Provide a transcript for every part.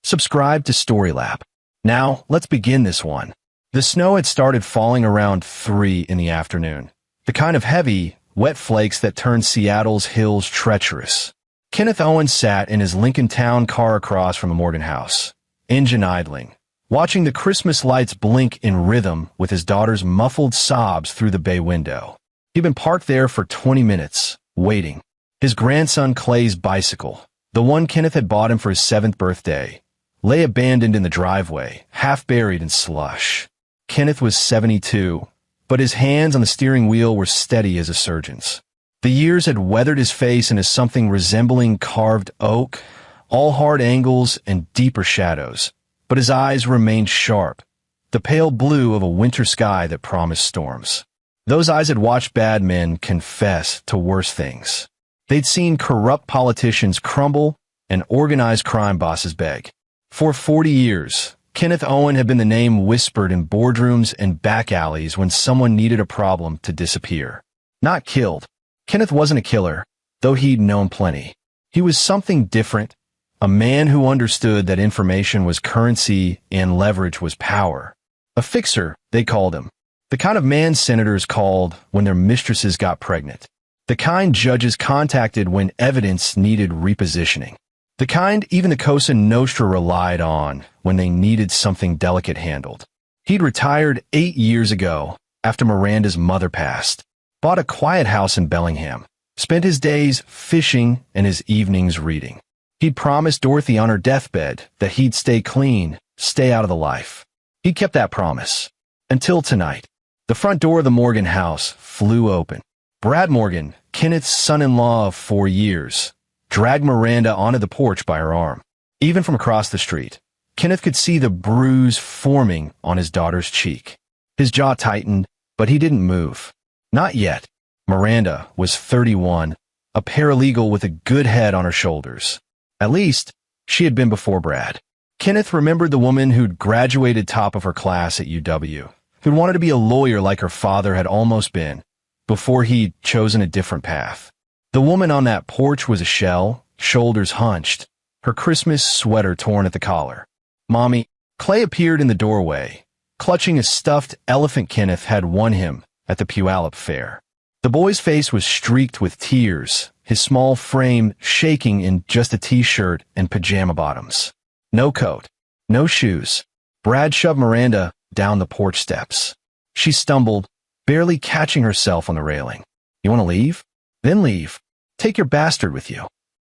Subscribe to Storylab. Now, let's begin this one. The snow had started falling around 3 in the afternoon. The kind of heavy, wet flakes that turned Seattle's hills treacherous. Kenneth Owen sat in his Lincoln Town car across from the Morgan house, engine idling, watching the Christmas lights blink in rhythm with his daughter's muffled sobs through the bay window. He'd been parked there for 20 minutes, waiting. His grandson Clay's bicycle, the one Kenneth had bought him for his 7th birthday, lay abandoned in the driveway, half buried in slush. Kenneth was 72, but his hands on the steering wheel were steady as a surgeon's. The years had weathered his face into something resembling carved oak, all hard angles and deeper shadows, but his eyes remained sharp, the pale blue of a winter sky that promised storms. Those eyes had watched bad men confess to worse things. They'd seen corrupt politicians crumble and organized crime bosses beg. For 40 years, Kenneth Owen had been the name whispered in boardrooms and back alleys when someone needed a problem to disappear. Not killed. Kenneth wasn't a killer, though he'd known plenty. He was something different, a man who understood that information was currency and leverage was power. A fixer, they called him. The kind of man senators called when their mistresses got pregnant. The kind judges contacted when evidence needed repositioning. The kind even the Cosa Nostra relied on when they needed something delicate handled. He'd retired 8 years ago after Miranda's mother passed, bought a quiet house in Bellingham, spent his days fishing and his evenings reading. He'd promised Dorothy on her deathbed that he'd stay clean, stay out of the life. He kept that promise. Until tonight. The front door of the Morgan house flew open. Brad Morgan, Kenneth's son-in-law of 4 years, dragged Miranda onto the porch by her arm. Even from across the street, Kenneth could see the bruise forming on his daughter's cheek. His jaw tightened, but he didn't move. Not yet. Miranda was 31, a paralegal with a good head on her shoulders. At least, she had been before Brad. Kenneth remembered the woman who'd graduated top of her class at UW, who'd wanted to be a lawyer like her father had almost been, before he'd chosen a different path. The woman on that porch was a shell, shoulders hunched, her Christmas sweater torn at the collar. Mommy, Clay appeared in the doorway, clutching a stuffed elephant Kenneth had won him at the Puyallup Fair. The boy's face was streaked with tears, his small frame shaking in just a t-shirt and pajama bottoms. No coat, no shoes. Brad shoved Miranda down the porch steps. She stumbled, barely catching herself on the railing. You want to leave? Then leave. Take your bastard with you.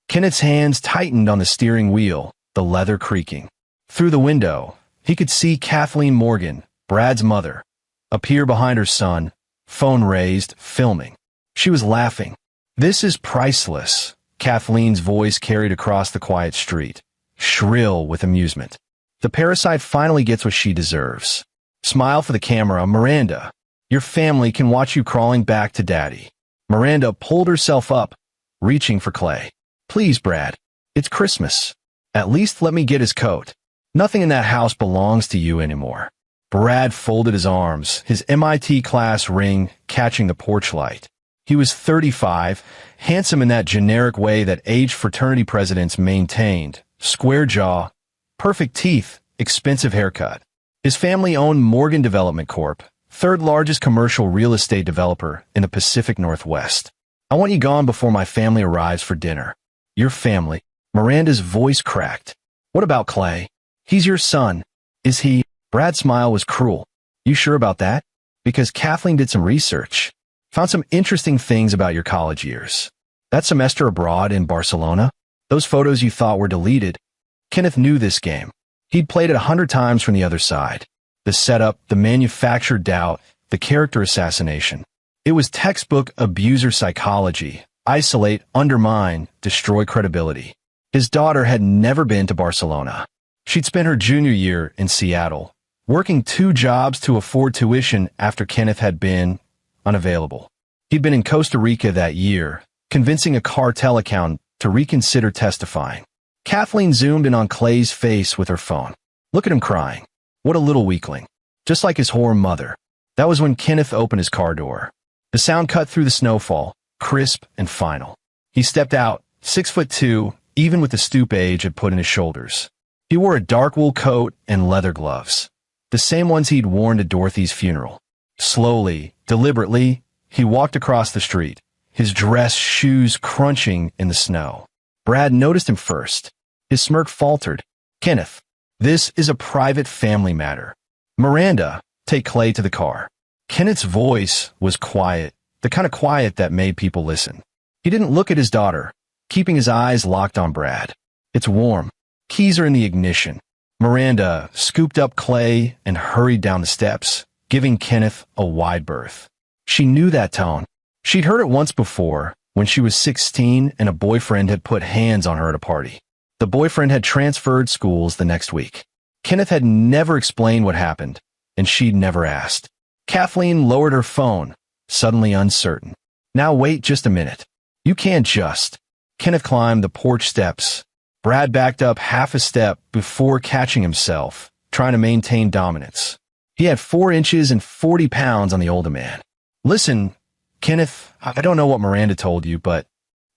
Kenneth's hands tightened on the steering wheel, the leather creaking. Through the window, he could see Kathleen Morgan, Brad's mother, appear behind her son, phone raised, filming. She was laughing. This is priceless, Kathleen's voice carried across the quiet street, shrill with amusement. The parasite finally gets what she deserves. Smile for the camera, Miranda. Your family can watch you crawling back to Daddy. Miranda pulled herself up, reaching for Clay. Please, Brad. It's Christmas. At least let me get his coat. Nothing in that house belongs to you anymore. Brad folded his arms, his MIT class ring catching the porch light. He was 35, handsome in that generic way that aged fraternity presidents maintained. Square jaw, perfect teeth, expensive haircut. His family owned Morgan Development Corp., third largest commercial real estate developer in the Pacific Northwest. I want you gone before my family arrives for dinner. Your family. Miranda's voice cracked. What about Clay? He's your son. Is he? Brad's smile was cruel. You sure about that? Because Kathleen did some research. Found some interesting things about your college years. That semester abroad in Barcelona? Those photos you thought were deleted? Kenneth knew this game. He'd played it 100 times from the other side. The setup, the manufactured doubt, the character assassination. It was textbook abuser psychology. Isolate, undermine, destroy credibility. His daughter had never been to Barcelona. She'd spent her junior year in Seattle, working 2 jobs to afford tuition after Kenneth had been unavailable. He'd been in Costa Rica that year, convincing a cartel accountant to reconsider testifying. Kathleen zoomed in on Clay's face with her phone. Look at him crying. What a little weakling. Just like his whore mother. That was when Kenneth opened his car door. The sound cut through the snowfall, crisp and final. He stepped out, 6'2", even with the stoop age had put in his shoulders. He wore a dark wool coat and leather gloves, the same ones he'd worn to Dorothy's funeral. Slowly, deliberately, he walked across the street, his dress shoes crunching in the snow. Brad noticed him first. His smirk faltered. "Kenneth, this is a private family matter. Miranda, take Clay to the car." Kenneth's voice was quiet, the kind of quiet that made people listen. He didn't look at his daughter, keeping his eyes locked on Brad. "It's warm. Keys are in the ignition." Miranda scooped up Clay and hurried down the steps, giving Kenneth a wide berth. She knew that tone. She'd heard it once before, when she was 16 and a boyfriend had put hands on her at a party. The boyfriend had transferred schools the next week. Kenneth had never explained what happened, and she'd never asked. Kathleen lowered her phone, suddenly uncertain. "Now wait just a minute. You can't just." Kenneth climbed the porch steps. Brad backed up half a step before catching himself, trying to maintain dominance. He had 4 inches and 40 pounds on the older man. "Listen, Kenneth, I don't know what Miranda told you, but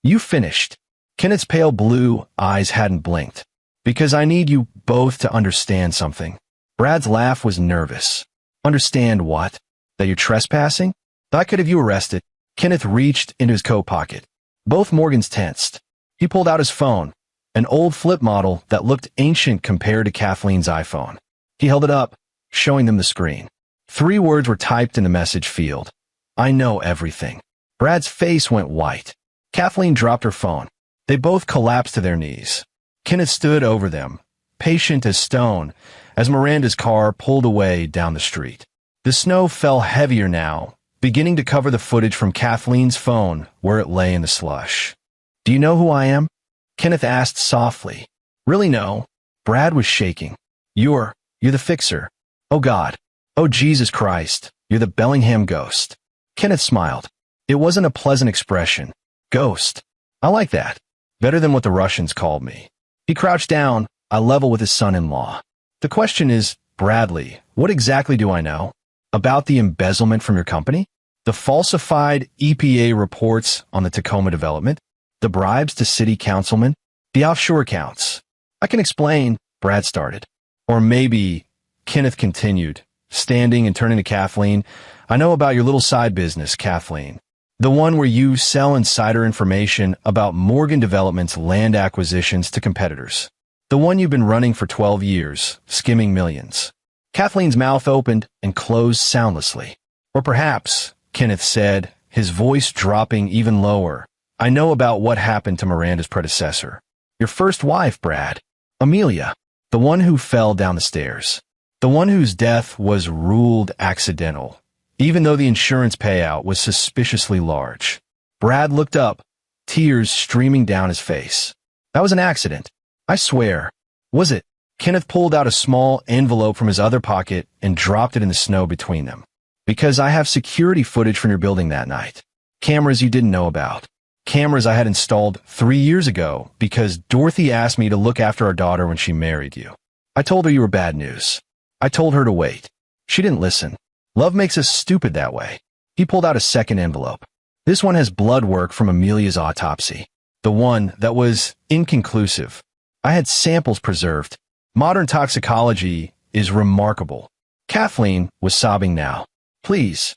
you finished." Kenneth's pale blue eyes hadn't blinked. "Because I need you both to understand something." Brad's laugh was nervous. "Understand what? That you're trespassing? I could have you arrested." Kenneth reached into his coat pocket. Both Morgans tensed. He pulled out his phone, an old flip model that looked ancient compared to Kathleen's iPhone. He held it up, showing them the screen. 3 words were typed in the message field. "I know everything." Brad's face went white. Kathleen dropped her phone. They both collapsed to their knees. Kenneth stood over them, patient as stone, as Miranda's car pulled away down the street. The snow fell heavier now, beginning to cover the footage from Kathleen's phone where it lay in the slush. "Do you know who I am?" Kenneth asked softly. "Really no." Brad was shaking. You're the fixer." "Oh God. Oh Jesus Christ. You're the Bellingham ghost." Kenneth smiled. It wasn't a pleasant expression. "Ghost. I like that. Better than what the Russians called me." He crouched down, eye level with his son-in-law. "The question is, Bradley, what exactly do I know? About the embezzlement from your company? The falsified EPA reports on the Tacoma development? The bribes to city councilmen? The offshore accounts?" "I can explain," Brad started. "Or maybe," Kenneth continued, standing and turning to Kathleen, "I know about your little side business, Kathleen. The one where you sell insider information about Morgan Development's land acquisitions to competitors. The one you've been running for 12 years, skimming millions." Kathleen's mouth opened and closed soundlessly. "Or perhaps," Kenneth said, his voice dropping even lower, "I know about what happened to Miranda's predecessor. Your first wife, Brad. Amelia. The one who fell down the stairs. The one whose death was ruled accidental, even though the insurance payout was suspiciously large." Brad looked up, tears streaming down his face. "That was an accident. I swear." "Was it?" Kenneth pulled out a small envelope from his other pocket and dropped it in the snow between them. "Because I have security footage from your building that night. Cameras you didn't know about. Cameras I had installed 3 years ago because Dorothy asked me to look after our daughter when she married you. I told her you were bad news. I told her to wait. She didn't listen. Love makes us stupid that way." He pulled out a second envelope. "This one has blood work from Amelia's autopsy. The one that was inconclusive. I had samples preserved. Modern toxicology is remarkable." Kathleen was sobbing now. Please,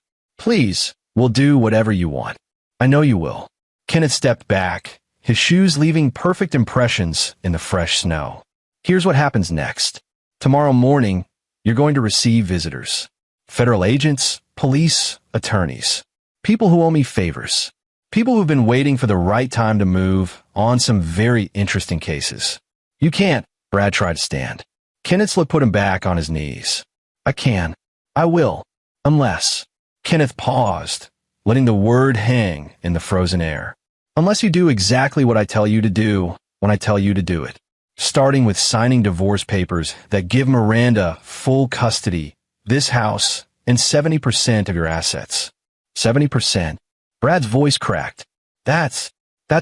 we'll do whatever you want. I know you will." Kenneth stepped back, his shoes leaving perfect impressions in the fresh snow. "Here's what happens next. Tomorrow morning, you're going to receive visitors. Federal agents, police, attorneys. People who owe me favors. People who've been waiting for the right time to move on some very interesting cases." "You can't." Brad tried to stand. Kenneth's look put him back on his knees. "I can. I will. Unless." Kenneth paused, letting the word hang in the frozen air. "Unless you do exactly what I tell you to do when I tell you to do it. Starting with signing divorce papers that give Miranda full custody, this house, and 70% of your assets." 70%. Brad's voice cracked. That's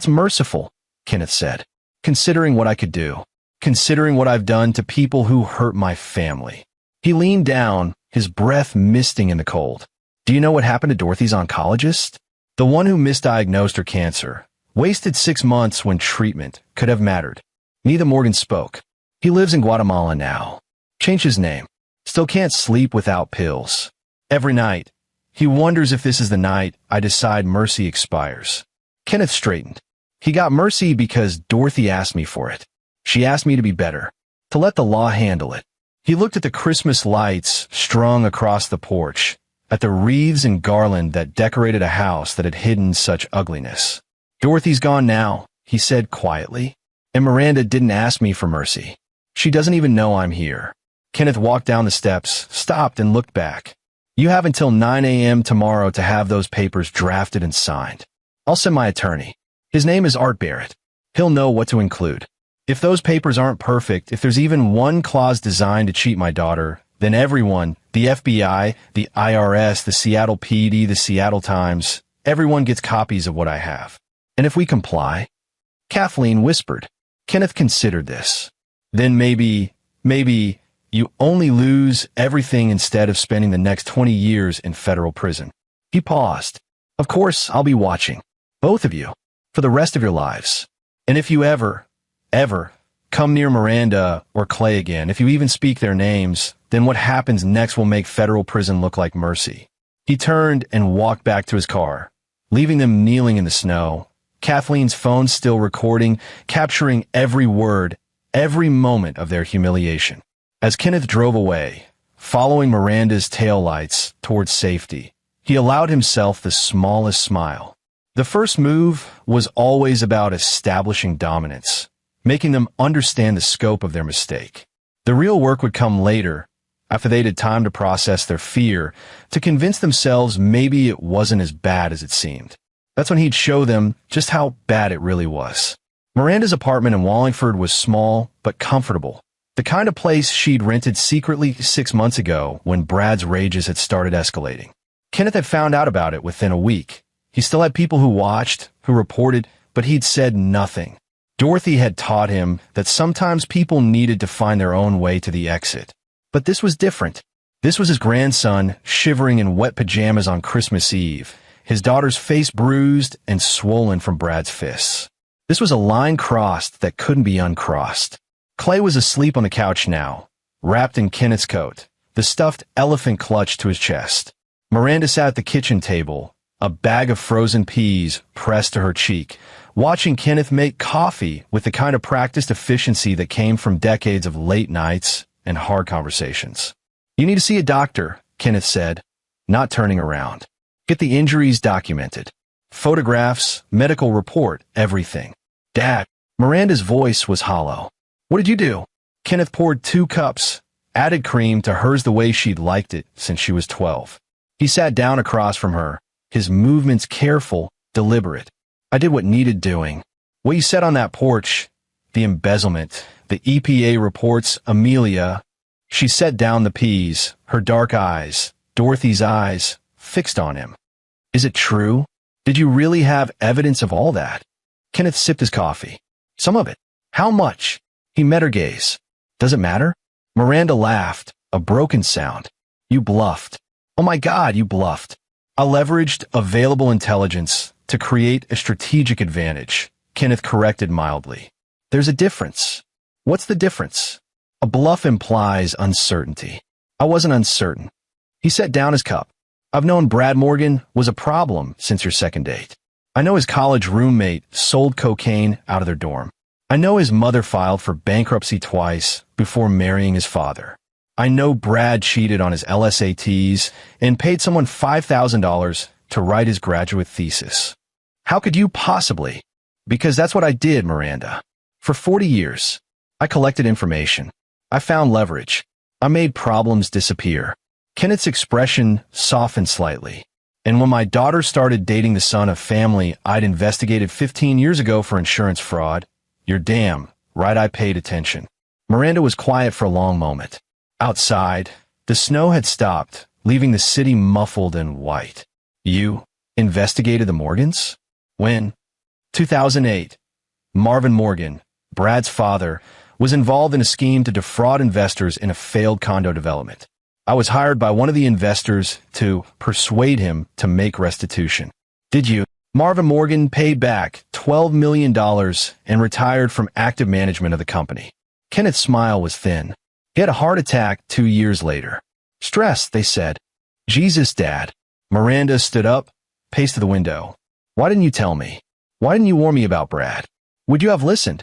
merciful," Kenneth said. "Considering what I could do. Considering what I've done to people who hurt my family." He leaned down, his breath misting in the cold. "Do you know what happened to Dorothy's oncologist? The one who misdiagnosed her cancer. Wasted 6 months when treatment could have mattered." Neither Morgan spoke. He lives in Guatemala now. Changed his name. Still can't sleep without pills. Every night, he wonders if this is the night I decide Mercy expires. Kenneth straightened. He got Mercy because Dorothy asked me for it. She asked me to be better, to let the law handle it. He looked at the Christmas lights strung across the porch, at the wreaths and garland that decorated a house that had hidden such ugliness. Dorothy's gone now, he said quietly, and Miranda didn't ask me for Mercy. She doesn't even know I'm here. Kenneth walked down the steps, stopped, and looked back. You have until 9 a.m. tomorrow to have those papers drafted and signed. I'll send my attorney. His name is Art Barrett. He'll know what to include. If those papers aren't perfect, if there's even one clause designed to cheat my daughter, then everyone, the FBI, the IRS, the Seattle PD, the Seattle Times, everyone gets copies of what I have. And if we comply? Kathleen whispered. Kenneth considered this. Then maybe you only lose everything instead of spending the next 20 years in federal prison. He paused. Of course, I'll be watching. Both of you. For the rest of your lives. And if you ever come near Miranda or Clay again, if you even speak their names, then what happens next will make federal prison look like Mercy. He turned and walked back to his car, leaving them kneeling in the snow. Kathleen's phone still recording, capturing every word, every moment of their humiliation. As Kenneth drove away, following Miranda's taillights towards safety, he allowed himself the smallest smile. The first move was always about establishing dominance, making them understand the scope of their mistake. The real work would come later, after they'd had time to process their fear, to convince themselves maybe it wasn't as bad as it seemed. That's when he'd show them just how bad it really was. Miranda's apartment in Wallingford was small but comfortable, the kind of place she'd rented secretly 6 months ago when Brad's rages had started escalating. Kenneth had found out about it within a week. He still had people who watched, who reported, but he'd said nothing. Dorothy had taught him that sometimes people needed to find their own way to the exit. But this was different. This was his grandson shivering in wet pajamas on Christmas Eve, his daughter's face bruised and swollen from Brad's fists. This was a line crossed that couldn't be uncrossed. Clay was asleep on the couch now, wrapped in Kenneth's coat, the stuffed elephant clutched to his chest. Miranda sat at the kitchen table, a bag of frozen peas pressed to her cheek, watching Kenneth make coffee with the kind of practiced efficiency that came from decades of late nights and hard conversations. You need to see a doctor, Kenneth said, not turning around. Get the injuries documented. Photographs, medical report, everything. Dad. Miranda's voice was hollow. What did you do? Kenneth poured 2 cups, added cream to hers the way she'd liked it since she was 12. He sat down across from her, his movements careful, deliberate. I did what needed doing. What you said on that porch, the embezzlement, the EPA reports, Amelia. She set down the peas, her dark eyes, Dorothy's eyes, fixed on him. Is it true? Did you really have evidence of all that? Kenneth sipped his coffee. Some of it. How much? He met her gaze. Does it matter? Miranda laughed, a broken sound. You bluffed. Oh my God, you bluffed. I leveraged available intelligence to create a strategic advantage, Kenneth corrected mildly. There's a difference. What's the difference? A bluff implies uncertainty. I wasn't uncertain. He set down his cup. I've known Brad Morgan was a problem since your second date. I know his college roommate sold cocaine out of their dorm. I know his mother filed for bankruptcy twice before marrying his father. I know Brad cheated on his LSATs and paid someone $5,000 to write his graduate thesis. How could you possibly? Because that's what I did, Miranda. For 40 years, I collected information. I found leverage. I made problems disappear. Kenneth's expression softened slightly. And when my daughter started dating the son of family I'd investigated 15 years ago for insurance fraud, you're damn right I paid attention. Miranda was quiet for a long moment. Outside, the snow had stopped, leaving the city muffled and white. You investigated the Morgans? When? 2008. Marvin Morgan, Brad's father, was involved in a scheme to defraud investors in a failed condo development. I was hired by one of the investors to persuade him to make restitution. Did you? Marvin Morgan paid back $12 million and retired from active management of the company. Kenneth's smile was thin. He had a heart attack 2 years later. Stress, they said. Jesus, Dad. Miranda stood up, paced to the window. Why didn't you tell me? Why didn't you warn me about Brad? Would you have listened?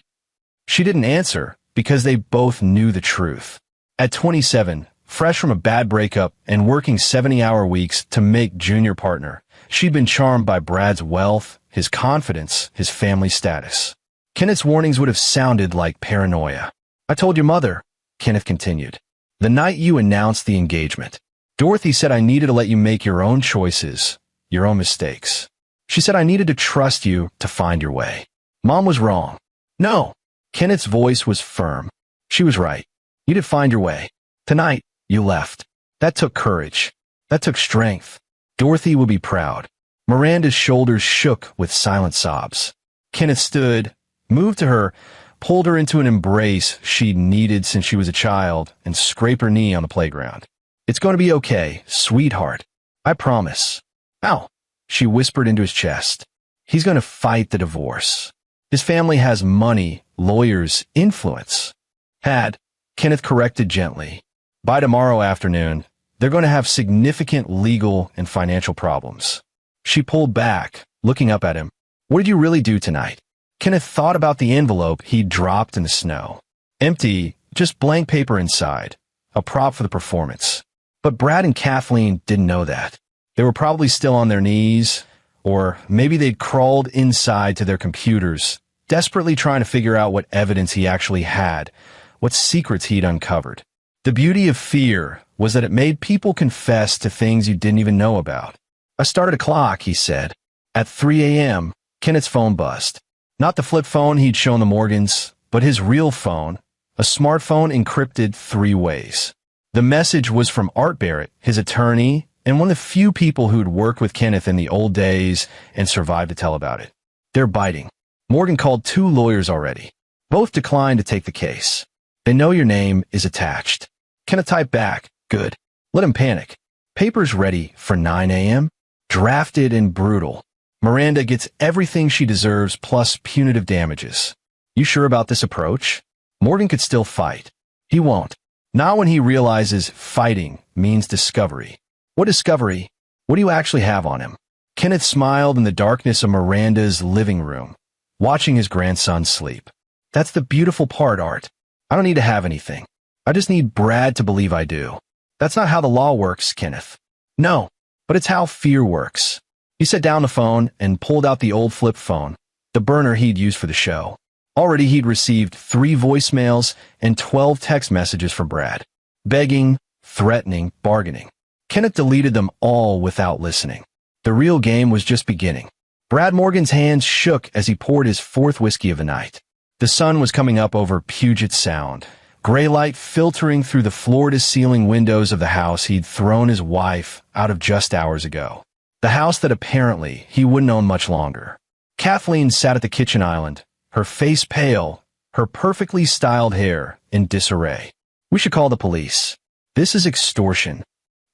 She didn't answer because they both knew the truth. At 27, fresh from a bad breakup and working 70-hour weeks to make junior partner, she'd been charmed by Brad's wealth, his confidence, his family status. Kenneth's warnings would have sounded like paranoia. I told your mother, Kenneth continued. The night you announced the engagement. Dorothy said I needed to let you make your own choices, your own mistakes. She said I needed to trust you to find your way. Mom was wrong. No. Kenneth's voice was firm. She was right. You did find your way. Tonight, you left. That took courage. That took strength. Dorothy would be proud. Miranda's shoulders shook with silent sobs. Kenneth stood, moved to her, pulled her into an embrace she'd needed since she was a child, and scraped her knee on the playground. It's going to be okay, sweetheart. I promise. Ow, she whispered into his chest. He's going to fight the divorce. His family has money, lawyers, influence. Had, Kenneth corrected gently. By tomorrow afternoon, they're going to have significant legal and financial problems. She pulled back, looking up at him. What did you really do tonight? Kenneth thought about the envelope he'd dropped in the snow. Empty, just blank paper inside. A prop for the performance. But Brad and Kathleen didn't know that. They were probably still on their knees, or maybe they'd crawled inside to their computers, desperately trying to figure out what evidence he actually had, what secrets he'd uncovered. The beauty of fear was that it made people confess to things you didn't even know about. I started a clock, he said. At 3 a.m., Kenneth's phone buzzed. Not the flip phone he'd shown the Morgans, but his real phone, a smartphone encrypted 3 ways. The message was from Art Barrett, his attorney, and one of the few people who'd worked with Kenneth in the old days and survived to tell about it. They're biting. Morgan called 2 lawyers already. Both declined to take the case. They know your name is attached. Kenneth typed back, good. Let him panic. Papers ready for 9 a.m. Drafted and brutal. Miranda gets everything she deserves plus punitive damages. You sure about this approach? Morgan could still fight. He won't. Not when he realizes fighting means discovery. What discovery? What do you actually have on him? Kenneth smiled in the darkness of Miranda's living room, watching his grandson sleep. That's the beautiful part, Art. I don't need to have anything. I just need Brad to believe I do. That's not how the law works, Kenneth. No, but it's how fear works. He set down the phone and pulled out the old flip phone, the burner he'd used for the show. Already he'd received 3 voicemails and 12 text messages from Brad. Begging, threatening, bargaining. Kenneth deleted them all without listening. The real game was just beginning. Brad Morgan's hands shook as he poured his 4th whiskey of the night. The sun was coming up over Puget Sound, gray light filtering through the floor-to-ceiling windows of the house he'd thrown his wife out of just hours ago. The house that apparently he wouldn't own much longer. Kathleen sat at the kitchen island, her face pale, her perfectly styled hair in disarray. We should call the police. This is extortion.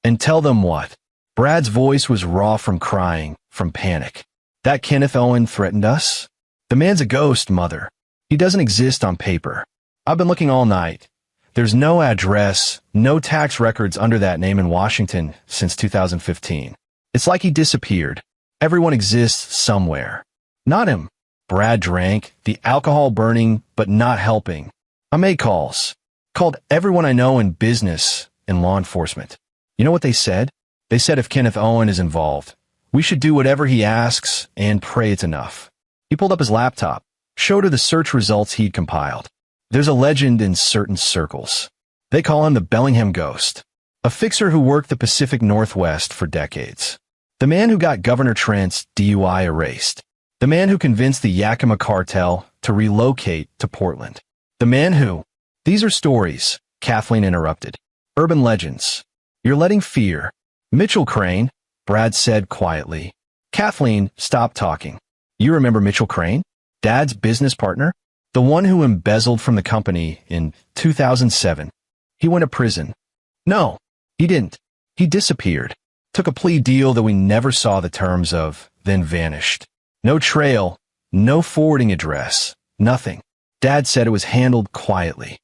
And tell them what? Brad's voice was raw from crying, from panic. That Kenneth Owen threatened us? The man's a ghost, Mother. He doesn't exist on paper. I've been looking all night. There's no address, no tax records under that name in Washington since 2015. It's like he disappeared. Everyone exists somewhere. Not him. Brad drank, the alcohol burning, but not helping. I made calls. Called everyone I know in business and law enforcement. You know what they said? They said if Kenneth Owen is involved, we should do whatever he asks and pray it's enough. He pulled up his laptop, showed her the search results he'd compiled. There's a legend in certain circles. They call him the Bellingham Ghost, a fixer who worked the Pacific Northwest for decades. The man who got Governor Trent's DUI erased. The man who convinced the Yakima cartel to relocate to Portland. The man who... These are stories, Kathleen interrupted. Urban legends. You're letting fear. Mitchell Crane, Brad said quietly. Kathleen stopped talking. You remember Mitchell Crane? Dad's business partner? The one who embezzled from the company in 2007. He went to prison. No, he didn't. He disappeared. Took a plea deal that we never saw the terms of, then vanished. No trail, no forwarding address, nothing. Dad said it was handled quietly.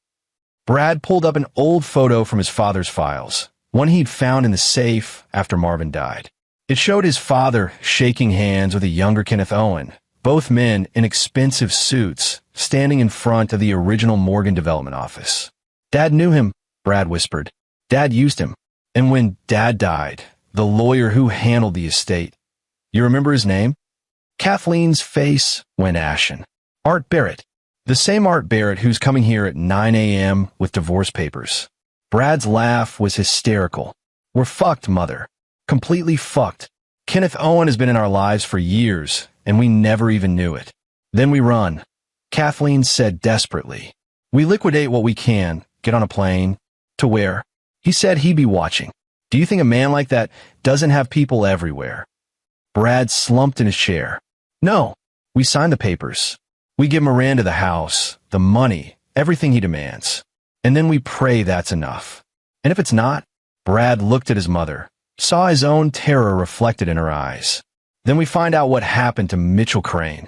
Brad pulled up an old photo from his father's files, one he'd found in the safe after Marvin died. It showed his father shaking hands with a younger Kenneth Owen, both men in expensive suits, standing in front of the original Morgan Development office. "Dad knew him," Brad whispered. "Dad used him. And when Dad died, the lawyer who handled the estate, you remember his name?" Kathleen's face went ashen. "Art Barrett. The same Art Barrett who's coming here at 9 a.m. with divorce papers." Brad's laugh was hysterical. "We're fucked, Mother. Completely fucked. Kenneth Owen has been in our lives for years, and we never even knew it. Then we run," Kathleen said desperately. "We liquidate what we can, get on a plane. To where? He said he'd be watching. Do you think a man like that doesn't have people everywhere?" Brad slumped in his chair. "No, we sign the papers. We give Miranda the house, the money, everything he demands. And then we pray that's enough. And if it's not," Brad looked at his mother, saw his own terror reflected in her eyes. "Then we find out what happened to Mitchell Crane."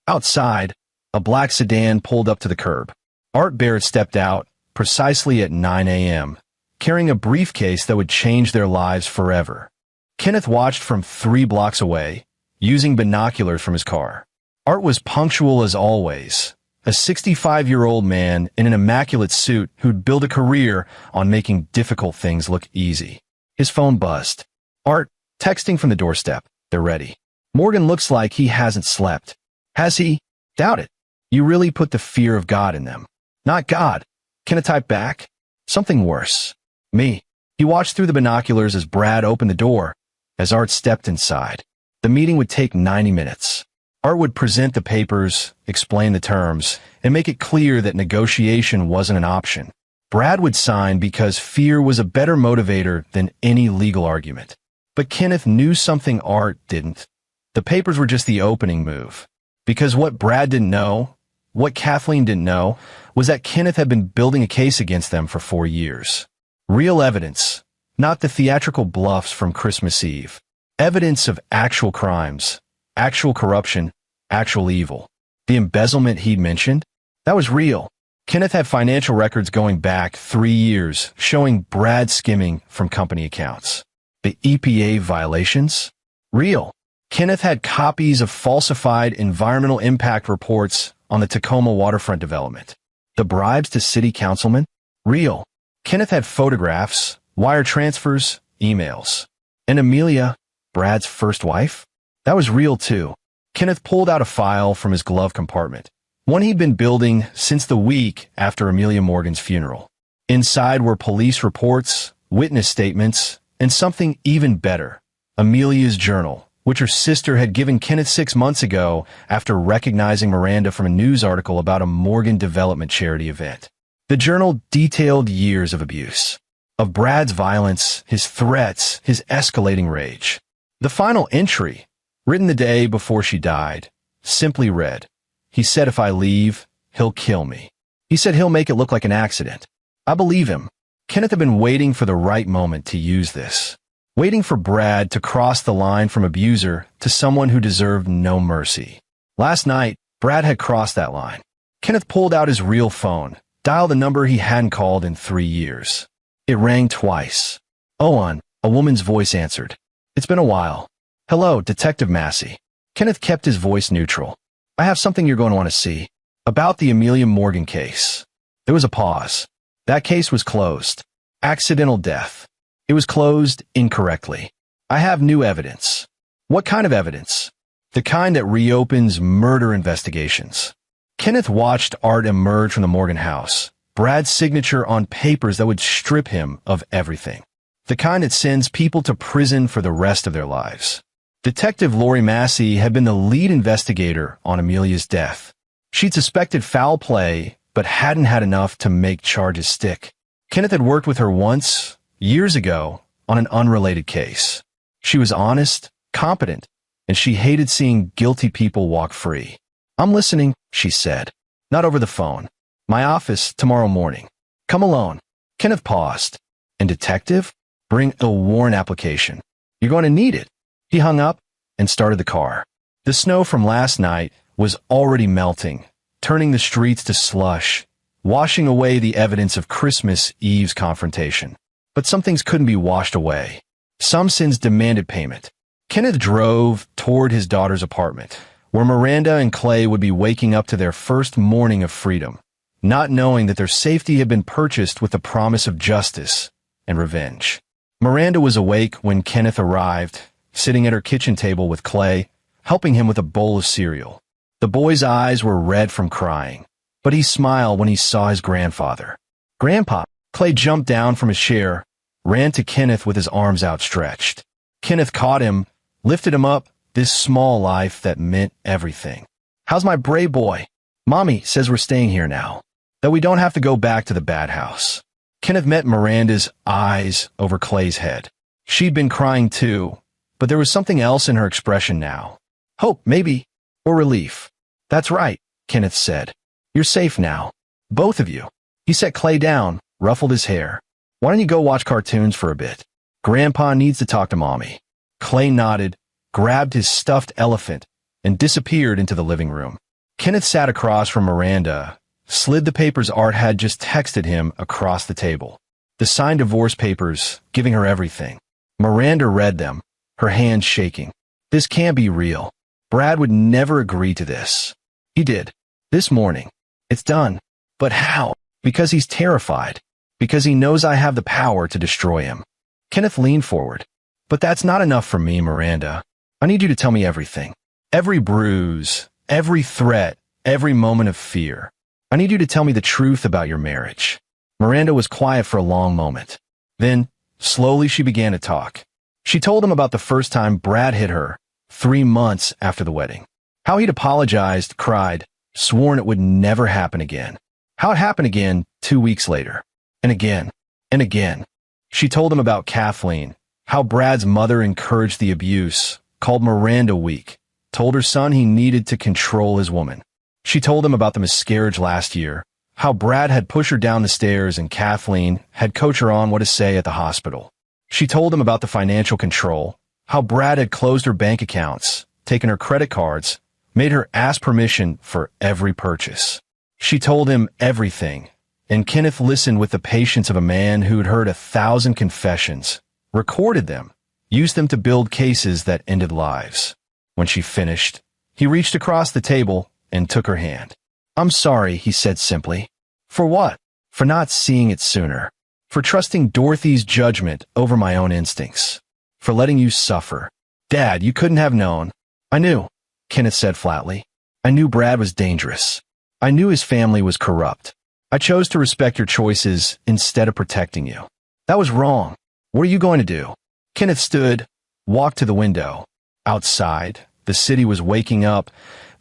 Outside, a black sedan pulled up to the curb. Art Barrett stepped out precisely at 9 a.m., carrying a briefcase that would change their lives forever. Kenneth watched from 3 blocks away, using binoculars from his car. Art was punctual as always, a 65-year-old man in an immaculate suit who'd built a career on making difficult things look easy. His phone buzzed. "Art, texting from the doorstep. They're ready. Morgan looks like he hasn't slept." "Has he?" "Doubt it. You really put the fear of God in them." "Not God." Kenneth typed back. "Something worse. Me." He watched through the binoculars as Brad opened the door. As Art stepped inside, the meeting would take 90 minutes. Art would present the papers, explain the terms, and make it clear that negotiation wasn't an option. Brad would sign because fear was a better motivator than any legal argument. But Kenneth knew something Art didn't. The papers were just the opening move. Because what Brad didn't know, what Kathleen didn't know, was that Kenneth had been building a case against them for 4 years. Real evidence, not the theatrical bluffs from Christmas Eve. Evidence of actual crimes, actual corruption, actual evil. The embezzlement he'd mentioned, that was real. Kenneth had financial records going back 3 years showing Brad skimming from company accounts. The EPA violations? Real. Kenneth had copies of falsified environmental impact reports on the Tacoma waterfront development. The bribes to city councilmen? Real. Kenneth had photographs, wire transfers, emails. And Amelia, Brad's first wife? That was real too. Kenneth pulled out a file from his glove compartment, one he'd been building since the week after Amelia Morgan's funeral. Inside were police reports, witness statements, and something even better, Amelia's journal, which her sister had given Kenneth 6 months ago after recognizing Miranda from a news article about a Morgan Development charity event. The journal detailed years of abuse, of Brad's violence, his threats, his escalating rage. The final entry, written the day before she died, simply read, "He said if I leave, he'll kill me. He said he'll make it look like an accident." I believe him. Kenneth had been waiting for the right moment to use this. Waiting for Brad to cross the line from abuser to someone who deserved no mercy. Last night, Brad had crossed that line. Kenneth pulled out his real phone, dialed a number he hadn't called in 3 years. It rang twice. Owen, a woman's voice answered. "It's been a while." "Hello, Detective Massey." Kenneth kept his voice neutral. "I have something you're going to want to see. About the Amelia Morgan case." There was a pause. "That case was closed. Accidental death. It was closed incorrectly. I have new evidence." "What kind of evidence?" "The kind that reopens murder investigations." Kenneth watched Art emerge from the Morgan house, Brad's signature on papers that would strip him of everything. The kind that sends people to prison for the rest of their lives. Detective Lori Massey had been the lead investigator on Amelia's death. She'd suspected foul play, but hadn't had enough to make charges stick. Kenneth had worked with her once, years ago, on an unrelated case. She was honest, competent, and she hated seeing guilty people walk free. "I'm listening," she said. "Not over the phone. My office tomorrow morning. Come alone." Kenneth paused. "And detective? Bring a warrant application. You're going to need it." He hung up and started the car. The snow from last night was already melting, turning the streets to slush, washing away the evidence of Christmas Eve's confrontation. But some things couldn't be washed away. Some sins demanded payment. Kenneth drove toward his daughter's apartment, where Miranda and Clay would be waking up to their first morning of freedom, not knowing that their safety had been purchased with the promise of justice and revenge. Miranda was awake when Kenneth arrived, sitting at her kitchen table with Clay, helping him with a bowl of cereal. The boy's eyes were red from crying, but he smiled when he saw his grandfather. "Grandpa!" Clay jumped down from his chair, ran to Kenneth with his arms outstretched. Kenneth caught him, lifted him up, this small life that meant everything. "How's my brave boy?" "Mommy says we're staying here now, that we don't have to go back to the bad house." Kenneth met Miranda's eyes over Clay's head. She'd been crying too, but there was something else in her expression now. Hope, maybe, or relief. "That's right," Kenneth said. "You're safe now. Both of you." He set Clay down, ruffled his hair. "Why don't you go watch cartoons for a bit? Grandpa needs to talk to Mommy." Clay nodded, grabbed his stuffed elephant, and disappeared into the living room. Kenneth sat across from Miranda, slid the papers Art had just texted him across the table. The signed divorce papers, giving her everything. Miranda read them, her hands shaking. "This can't be real. Brad would never agree to this." "He did. This morning. It's done." "But how?" "Because he's terrified. Because he knows I have the power to destroy him." Kenneth leaned forward. "But that's not enough for me, Miranda. I need you to tell me everything. Every bruise, every threat, every moment of fear. I need you to tell me the truth about your marriage." Miranda was quiet for a long moment. Then, slowly she began to talk. She told him about the first time Brad hit her, 3 months after the wedding. How he'd apologized, cried, sworn it would never happen again. How it happened again 2 weeks later. And again. And again. She told him about Kathleen, how Brad's mother encouraged the abuse, called Miranda weak, told her son he needed to control his woman. She told him about the miscarriage last year, how Brad had pushed her down the stairs and Kathleen had coached her on what to say at the hospital. She told him about the financial control, how Brad had closed her bank accounts, taken her credit cards, made her ask permission for every purchase. She told him everything, and Kenneth listened with the patience of a man who had heard 1,000 confessions, recorded them, used them to build cases that ended lives. When she finished, he reached across the table and took her hand. "I'm sorry," he said simply. "For what?" "For not seeing it sooner. For trusting Dorothy's judgment over my own instincts. For letting you suffer. Dad, you couldn't have known." "I knew," Kenneth said flatly. "I knew Brad was dangerous. I knew his family was corrupt. I chose to respect your choices instead of protecting you. That was wrong. What are you going to do?" Kenneth stood, walked to the window. Outside, the city was waking up,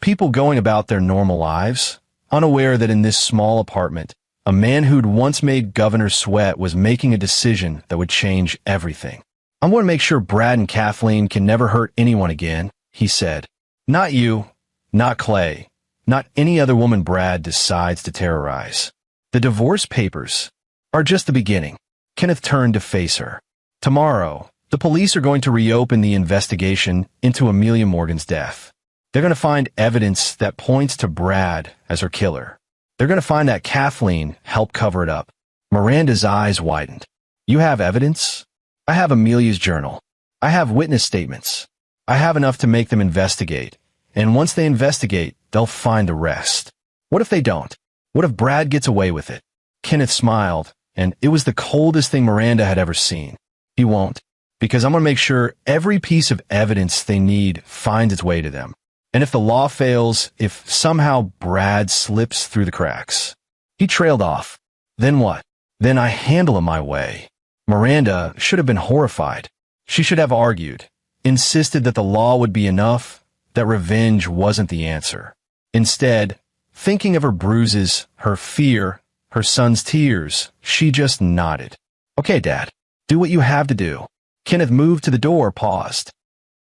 people going about their normal lives, unaware that in this small apartment, a man who'd once made governors sweat was making a decision that would change everything. "I'm going to make sure Brad and Kathleen can never hurt anyone again," he said. "Not you, not Clay, not any other woman Brad decides to terrorize. The divorce papers are just the beginning." Kenneth turned to face her. "Tomorrow, the police are going to reopen the investigation into Amelia Morgan's death. They're going to find evidence that points to Brad as her killer. They're going to find that Kathleen helped cover it up." Miranda's eyes widened. "You have evidence?" "I have Amelia's journal. I have witness statements. I have enough to make them investigate. And once they investigate, they'll find the rest." "What if they don't? What if Brad gets away with it?" Kenneth smiled, and it was the coldest thing Miranda had ever seen. "He won't, because I'm going to make sure every piece of evidence they need finds its way to them. And if the law fails, if somehow Brad slips through the cracks." He trailed off. "Then what?" "Then I handle it my way." Miranda should have been horrified. She should have argued, insisted that the law would be enough, that revenge wasn't the answer. Instead, thinking of her bruises, her fear, her son's tears, she just nodded. "Okay, Dad, do what you have to do." Kenneth moved to the door, paused.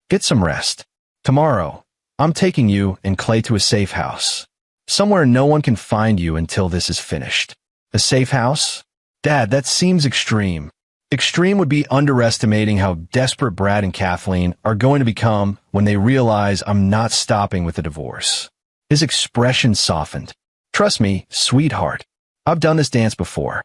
"Get some rest. Tomorrow, I'm taking you and Clay to a safe house. Somewhere no one can find you until this is finished." "A safe house?" "Dad, that seems extreme." "Extreme would be underestimating how desperate Brad and Kathleen are going to become when they realize I'm not stopping with the divorce." His expression softened. "Trust me, sweetheart. I've done this dance before.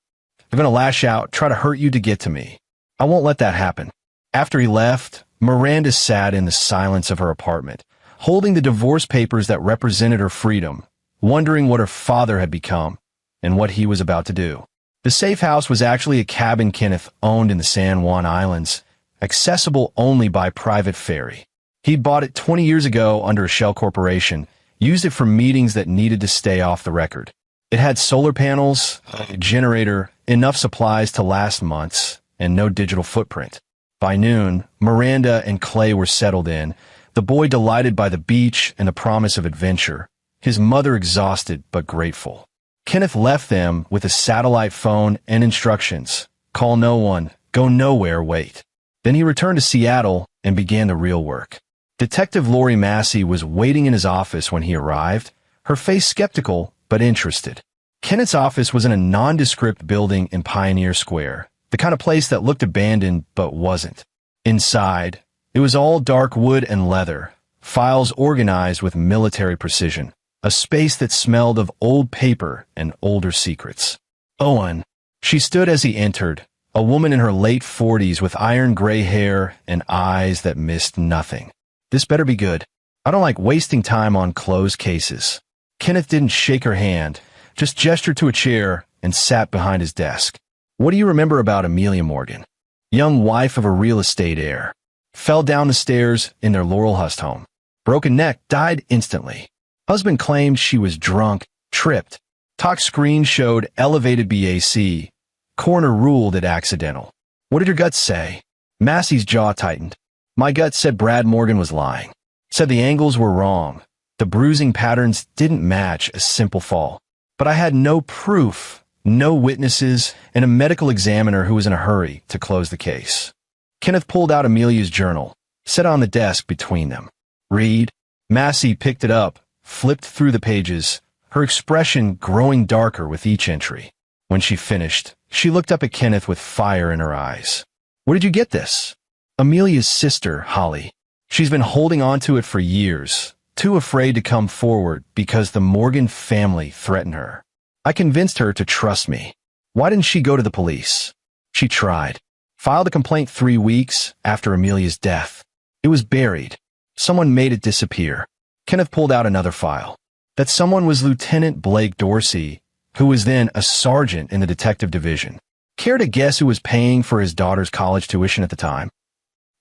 They're going to lash out, try to hurt you to get to me. I won't let that happen. After he left, Miranda sat in the silence of her apartment, holding the divorce papers that represented her freedom, wondering what her father had become and what he was about to do. The safe house was actually a cabin Kenneth owned in the San Juan Islands, accessible only by private ferry. He'd bought it 20 years ago under a shell corporation, used it for meetings that needed to stay off the record. It had solar panels, a generator, enough supplies to last months, and no digital footprint. By noon, Miranda and Clay were settled in, the boy delighted by the beach and the promise of adventure, his mother exhausted but grateful. Kenneth left them with a satellite phone and instructions: call no one, go nowhere, wait. Then he returned to Seattle and began the real work. Detective Lori Massey was waiting in his office when he arrived, her face skeptical but interested. Kenneth's office was in a nondescript building in Pioneer Square, the kind of place that looked abandoned but wasn't. Inside, it was all dark wood and leather, files organized with military precision, a space that smelled of old paper and older secrets. Owen, she stood as he entered, a woman in her late 40s with iron gray hair and eyes that missed nothing. This better be good. I don't like wasting time on closed cases. Kenneth didn't shake her hand, just gestured to a chair and sat behind his desk. What do you remember about Amelia Morgan? Young wife of a real estate heir. Fell down the stairs in their Laurelhurst home. Broken neck, died instantly. Husband claimed she was drunk, tripped. Talk screen showed elevated BAC. Coroner ruled it accidental. What did your gut say? Massey's jaw tightened. My gut said Brad Morgan was lying. Said the angles were wrong. The bruising patterns didn't match a simple fall. But I had no proof, no witnesses, and a medical examiner who was in a hurry to close the case. Kenneth pulled out Amelia's journal, set it on the desk between them. Read. Massey picked it up, flipped through the pages, her expression growing darker with each entry. When she finished, she looked up at Kenneth with fire in her eyes. Where did you get this? Amelia's sister, Holly. She's been holding on to it for years, too afraid to come forward because the Morgan family threatened her. I convinced her to trust me. Why didn't she go to the police? She tried. Filed a complaint 3 weeks after Amelia's death. It was buried. Someone made it disappear. Kenneth pulled out another file. That someone was Lieutenant Blake Dorsey, who was then a sergeant in the detective division. Care to guess who was paying for his daughter's college tuition at the time?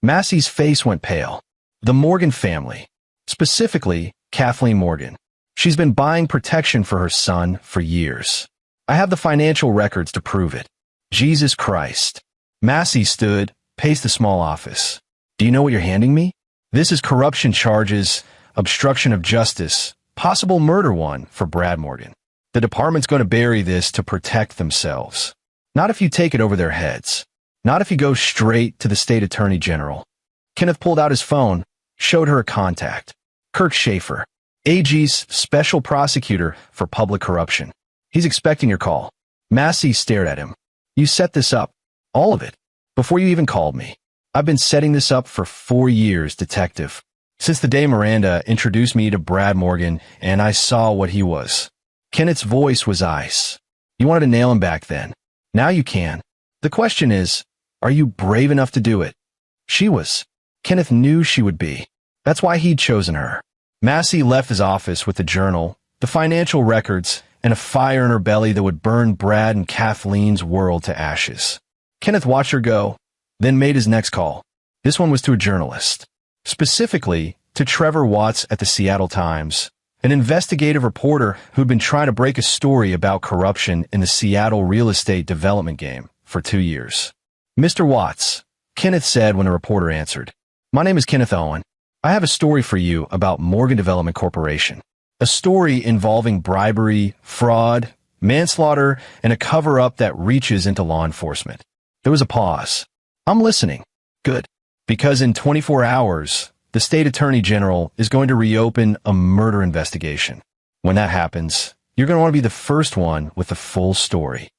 Massey's face went pale. The Morgan family. Specifically, Kathleen Morgan. She's been buying protection for her son for years. I have the financial records to prove it. Jesus Christ. Massey stood, paced the small office. Do you know what you're handing me? This is corruption charges, obstruction of justice, possible murder one for Brad Morgan. The department's going to bury this to protect themselves. Not if you take it over their heads. Not if you go straight to the state attorney general. Kenneth pulled out his phone, showed her a contact. Kirk Schaefer, AG's special prosecutor for public corruption. He's expecting your call. Massey stared at him. You set this up. All of it. Before you even called me. I've been setting this up for 4 years, detective. Since the day Miranda introduced me to Brad Morgan and I saw what he was. Kenneth's voice was ice. You wanted to nail him back then. Now you can. The question is, are you brave enough to do it? She was. Kenneth knew she would be. That's why he'd chosen her. Massey left his office with the journal, the financial records, and a fire in her belly that would burn Brad and Kathleen's world to ashes. Kenneth watched her go, then made his next call. This one was to a journalist. Specifically, to Trevor Watts at the Seattle Times, an investigative reporter who'd been trying to break a story about corruption in the Seattle real estate development game for 2 years. Mr. Watts, Kenneth said when the reporter answered. My name is Kenneth Owen. I have a story for you about Morgan Development Corporation. A story involving bribery, fraud, manslaughter, and a cover-up that reaches into law enforcement. There was a pause. I'm listening. Good. Because in 24 hours, the state attorney general is going to reopen a murder investigation. When that happens, you're going to want to be the first one with the full story.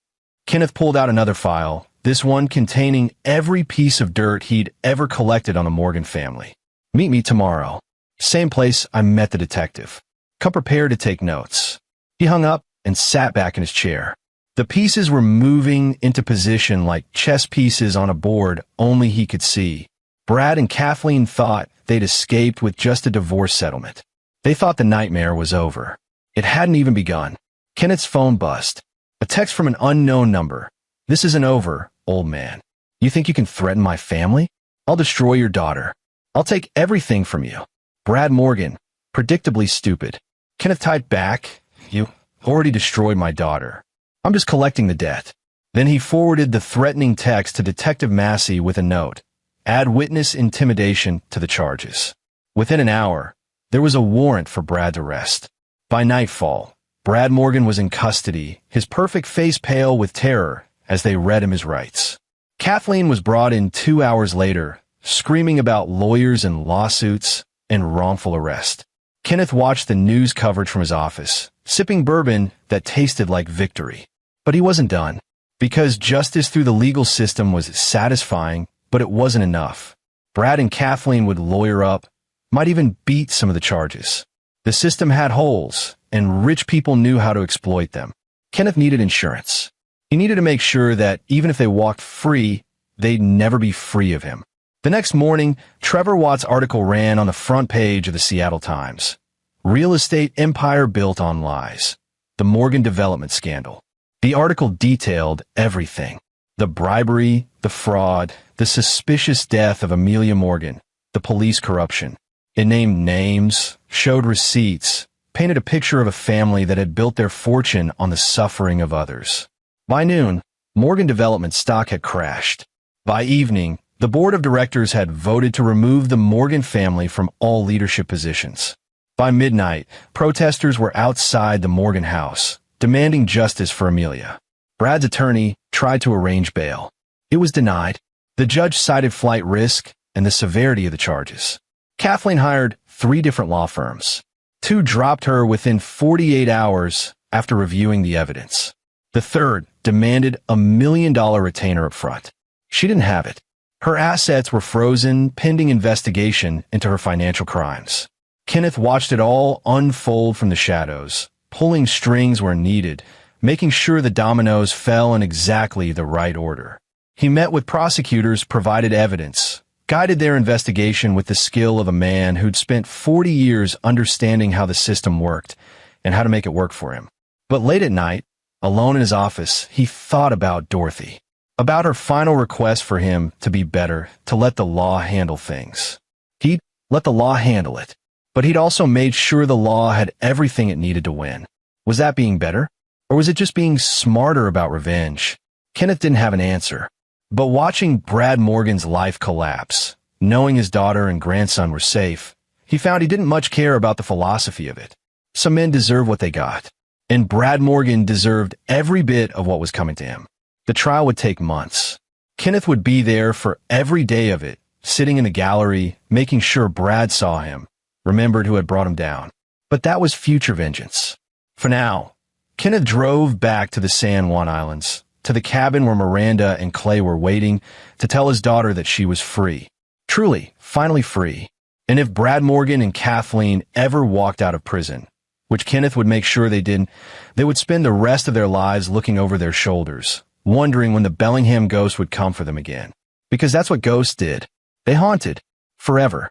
Kenneth pulled out another file, this one containing every piece of dirt he'd ever collected on the Morgan family. Meet me tomorrow. Same place I met the detective. Come prepared to take notes. He hung up and sat back in his chair. The pieces were moving into position like chess pieces on a board only he could see. Brad and Kathleen thought they'd escaped with just a divorce settlement. They thought the nightmare was over. It hadn't even begun. Kenneth's phone buzzed. A text from an unknown number. "This isn't over, old man. You think you can threaten my family? I'll destroy your daughter. I'll take everything from you. Brad Morgan." Predictably stupid. Kenneth typed back, "You already destroyed my daughter. I'm just collecting the debt." Then he forwarded the threatening text to Detective Massey with a note. "Add witness intimidation to the charges." Within an hour, there was a warrant for Brad's arrest. By nightfall, Brad Morgan was in custody, his perfect face pale with terror as they read him his rights. Kathleen was brought in 2 hours later, screaming about lawyers and lawsuits and wrongful arrest. Kenneth watched the news coverage from his office, sipping bourbon that tasted like victory. But he wasn't done, because justice through the legal system was satisfying, but it wasn't enough. Brad and Kathleen would lawyer up, might even beat some of the charges. The system had holes, and rich people knew how to exploit them. Kenneth needed insurance. He needed to make sure that even if they walked free, they'd never be free of him. The next morning, Trevor Watt's article ran on the front page of the Seattle Times. "Real estate empire built on lies. The Morgan development scandal." The article detailed everything. The bribery, the fraud, the suspicious death of Amelia Morgan, the police corruption. It named names, showed receipts, painted a picture of a family that had built their fortune on the suffering of others. By noon, Morgan Development stock had crashed. By evening, the board of directors had voted to remove the Morgan family from all leadership positions. By midnight, protesters were outside the Morgan house, demanding justice for Amelia. Brad's attorney tried to arrange bail. It was denied. The judge cited flight risk and the severity of the charges. Kathleen hired 3 different law firms. 2 dropped her within 48 hours after reviewing the evidence. The third demanded a $1 million retainer up front. She didn't have it. Her assets were frozen pending investigation into her financial crimes. Kenneth watched it all unfold from the shadows, pulling strings where needed, making sure the dominoes fell in exactly the right order. He met with prosecutors, provided evidence, guided their investigation with the skill of a man who'd spent 40 years understanding how the system worked and how to make it work for him. But late at night, alone in his office, he thought about Dorothy, about her final request for him to be better, to let the law handle things. He'd let the law handle it, but he'd also made sure the law had everything it needed to win. Was that being better? Or was it just being smarter about revenge? Kenneth didn't have an answer. But watching Brad Morgan's life collapse, knowing his daughter and grandson were safe, he found he didn't much care about the philosophy of it. Some men deserve what they got, and Brad Morgan deserved every bit of what was coming to him. The trial would take months. Kenneth would be there for every day of it, sitting in the gallery, making sure Brad saw him, remembered who had brought him down. But that was future vengeance. For now, Kenneth drove back to the San Juan Islands, to the cabin where Miranda and Clay were waiting to tell his daughter that she was free. Truly, finally free. And if Brad Morgan and Kathleen ever walked out of prison, which Kenneth would make sure they didn't, they would spend the rest of their lives looking over their shoulders, wondering when the Bellingham ghost would come for them again. Because that's what ghosts did. They haunted. Forever.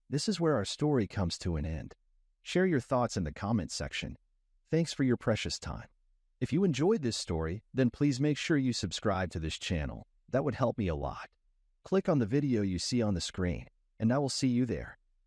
This is where our story comes to an end. Share your thoughts in the comments section. Thanks for your precious time. If you enjoyed this story, then please make sure you subscribe to this channel. That would help me a lot. Click on the video you see on the screen, and I will see you there.